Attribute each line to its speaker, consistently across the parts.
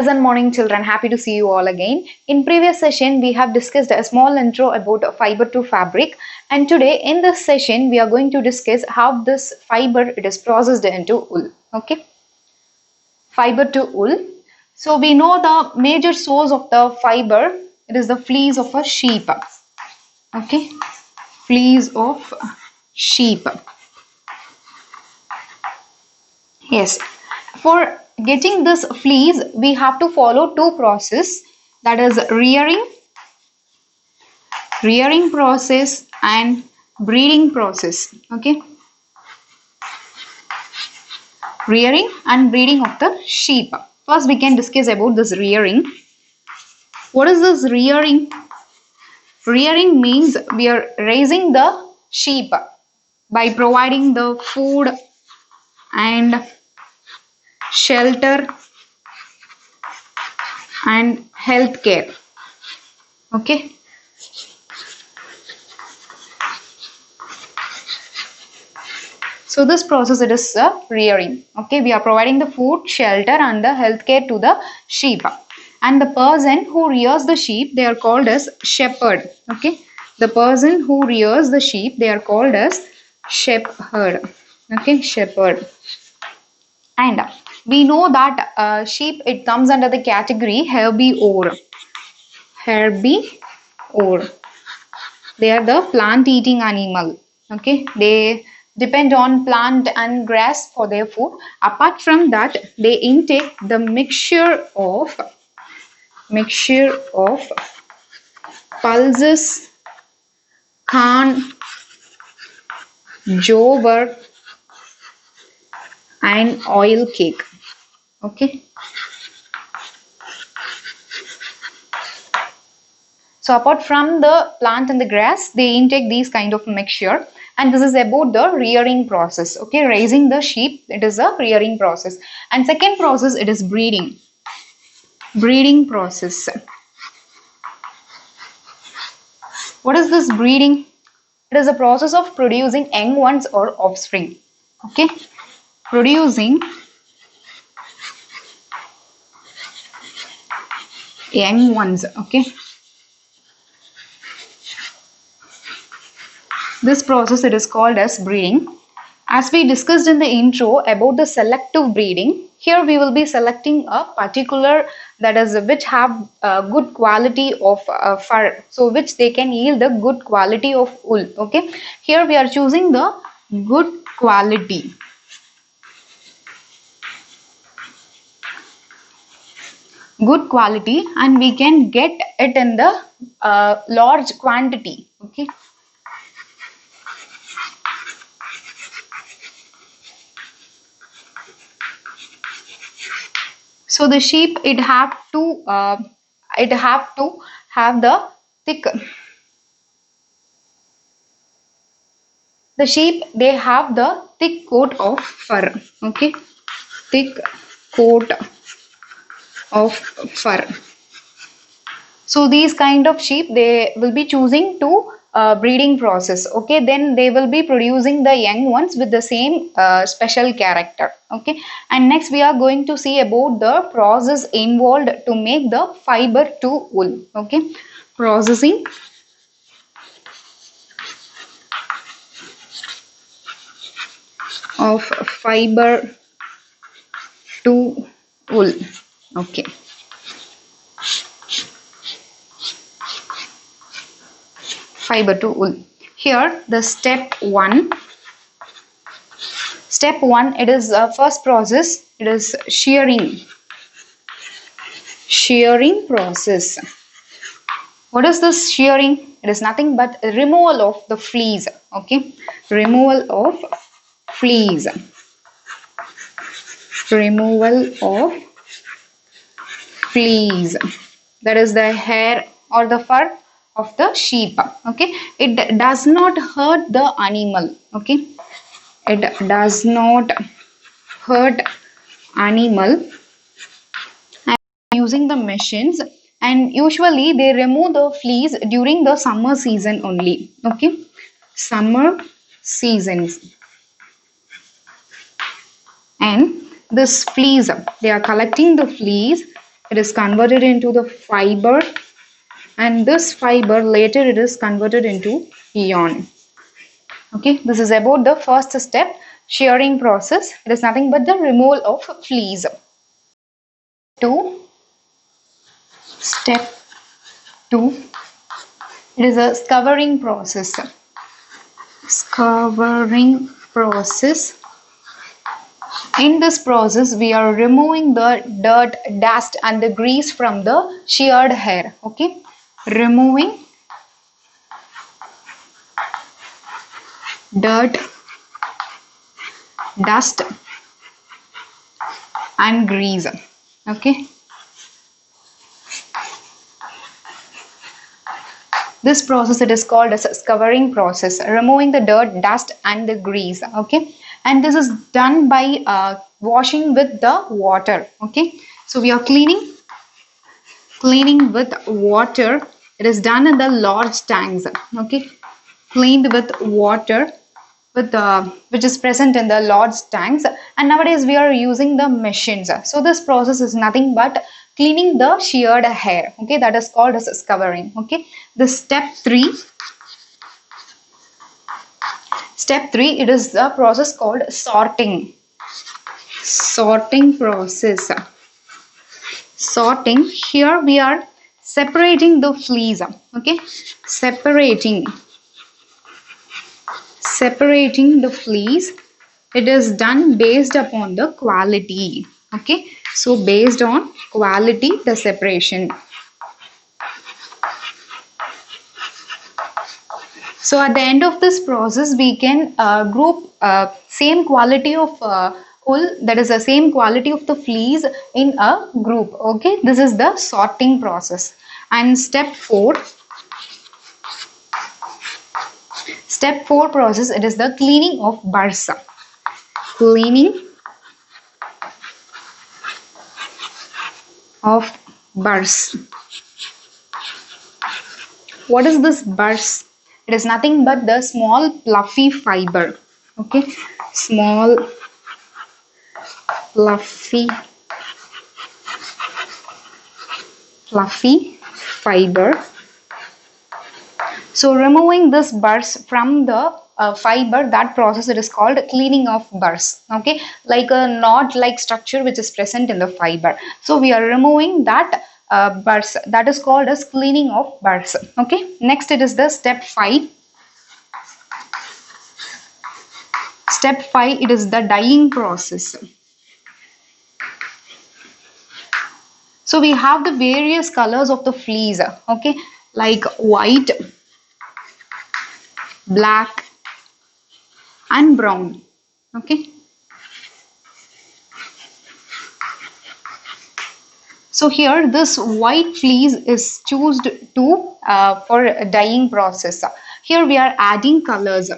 Speaker 1: Pleasant morning, children. Happy to see you all again. In previous session, we have discussed a small intro about fiber to fabric, and today in this session, we are going to discuss how this fiber it is processed into wool. Okay, fiber to wool. So we know the major source of the fiber. It is the fleece of a sheep. Okay, fleece of sheep. Yes, for getting this fleece, we have to follow two process, that is rearing process and breeding process. Okay, rearing and breeding of the sheep. First, we can discuss about this rearing. What is this rearing? Rearing means we are raising the sheep by providing the food and shelter and health care. Okay. So this process it is rearing. Okay, we are providing the food, shelter, and the health care to the sheep. And the person who rears the sheep, they are called as shepherd. Okay, the person who rears the sheep, they are called as shepherd. Okay, shepherd. And we know that sheep it comes under the category herbivore. Herbivore. They are the plant-eating animal. Okay, they depend on plant and grass for their food. Apart from that, they intake the mixture of pulses, corn, jowar, and oil cake. Okay. So apart from the plant and the grass, they intake these kind of mixture. And this is about the rearing process. Okay, raising the sheep, it is a rearing process. And second process, it is breeding. Breeding process. What is this breeding? It is a process of producing young ones or offspring. Okay, producing young ones. Okay. This process it is called as breeding. As we discussed in the intro about the selective breeding, here we will be selecting a particular that is which have good quality of fur, so which they can yield the good quality of wool. Okay, here we are choosing the good quality. Good quality, and we can get it in the large quantity. Okay. So the sheep it have to have the thick. The sheep they have the thick coat of fur. Okay, thick coat of fur. So these kind of sheep they will be choosing to breeding process. Okay, then they will be producing the young ones with the same special character. Okay, and next we are going to see about the process involved to make the fiber to wool. Okay, processing of fiber to wool. Okay. Fiber to wool. Here the step one, it is first process, it is shearing process. What is this shearing? It is nothing but removal of the fleece. Okay, removal of fleece, that is the hair or the fur of the sheep. Okay, it does not hurt the animal. Okay, it does not hurt animal. And using the machines, and usually they remove the fleece during the summer season only. Okay, summer seasons. And this fleece, they are collecting the fleece it is converted into the fiber, and this fiber later it is converted into yarn. Okay, this is about the first step, shearing process. It is nothing but the removal of fleece. Step 2, it is a scouring process. Scouring process. In this process, we are removing the dirt, dust and the grease from the sheared hair. Okay, removing dirt, dust and grease. Okay, this process it is called as a scouring process, removing the dirt, dust and the grease. Okay, and this is done by washing with the water. Okay, so we are cleaning with water. It is done in the large tanks. Okay, cleaned with water with which is present in the large tanks, and nowadays we are using the machines. So this process is nothing but cleaning the sheared hair. Okay, that is called as scouring. Okay, the step 3, it is the process called sorting. Sorting process. Sorting, here we are separating the fleece. Okay, separating the fleece. It is done based upon the quality. Okay, so based on quality, the separation. So at the end of this process, we can group same quality of wool, that is the same quality of the fleece in a group. Okay, this is the sorting process. And step 4 process, it is the cleaning of burrs. Cleaning of burrs. What is this burrs? It is nothing but the small fluffy fiber. Okay, small fluffy fiber. So removing this burrs from the fiber, that process it is called cleaning of burrs. Okay, like a knot like structure which is present in the fiber. So we are removing that burrs, that is called as cleaning of burrs. Okay, next it is the step 5. Step 5, it is the dyeing process. So we have the various colors of the fleece. Okay, like white, black and brown. Okay, so here this white fleece is chosen to for dyeing process. Here we are adding colors,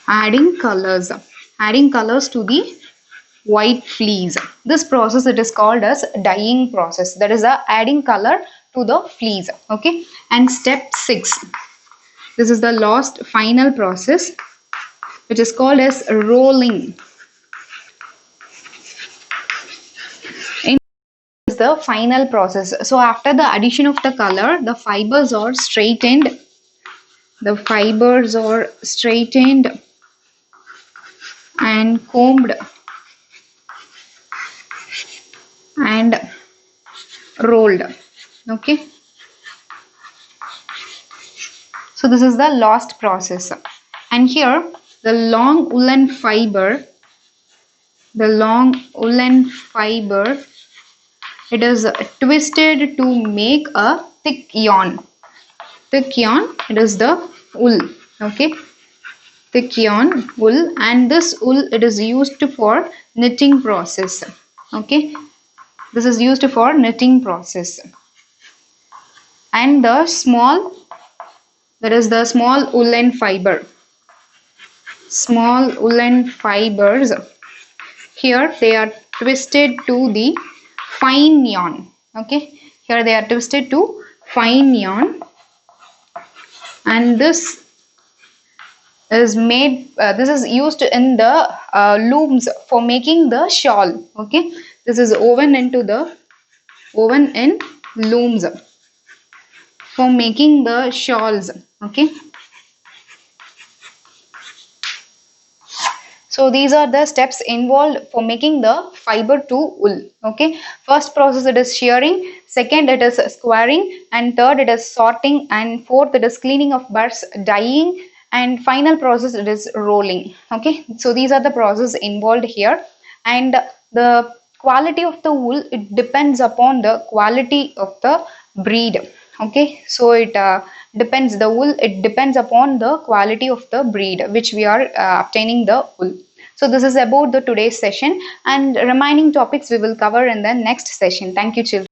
Speaker 1: adding colors to the white fleece. This process it is called as dyeing process, that is adding color to the fleece. Okay, and step 6, this is the last final process which is called as rolling. Is the final process. So after the addition of the color, the fibers are straightened. The fibers are straightened and combed and rolled. Okay, so this is the last process. And here the long woolen fiber, it is twisted to make a thick yarn. Thick yarn, it is the wool. Okay, thick yarn, wool, and this wool it is used for knitting process. Okay, this is used for knitting process. And the small, that is the small woolen fiber. Small woolen fibers, here they are twisted to the fine yarn. Okay, here they are twisted to fine yarn, and this is made this is used in the looms for making the shawl. Okay, this is woven into the woven in looms for making the shawls. Okay. So these are the steps involved for making the fiber to wool. Okay. First process it is shearing, second it is squaring, and third it is sorting, and fourth it is cleaning of burrs, dyeing, and final process it is rolling. Okay. So these are the process involved here, and the quality of the wool, it depends upon the quality of the breed. Okay. So it depends, the wool, it depends upon the quality of the breed which we are obtaining the wool. So this is about the today's session, and remaining topics we will cover in the next session. Thank you, children.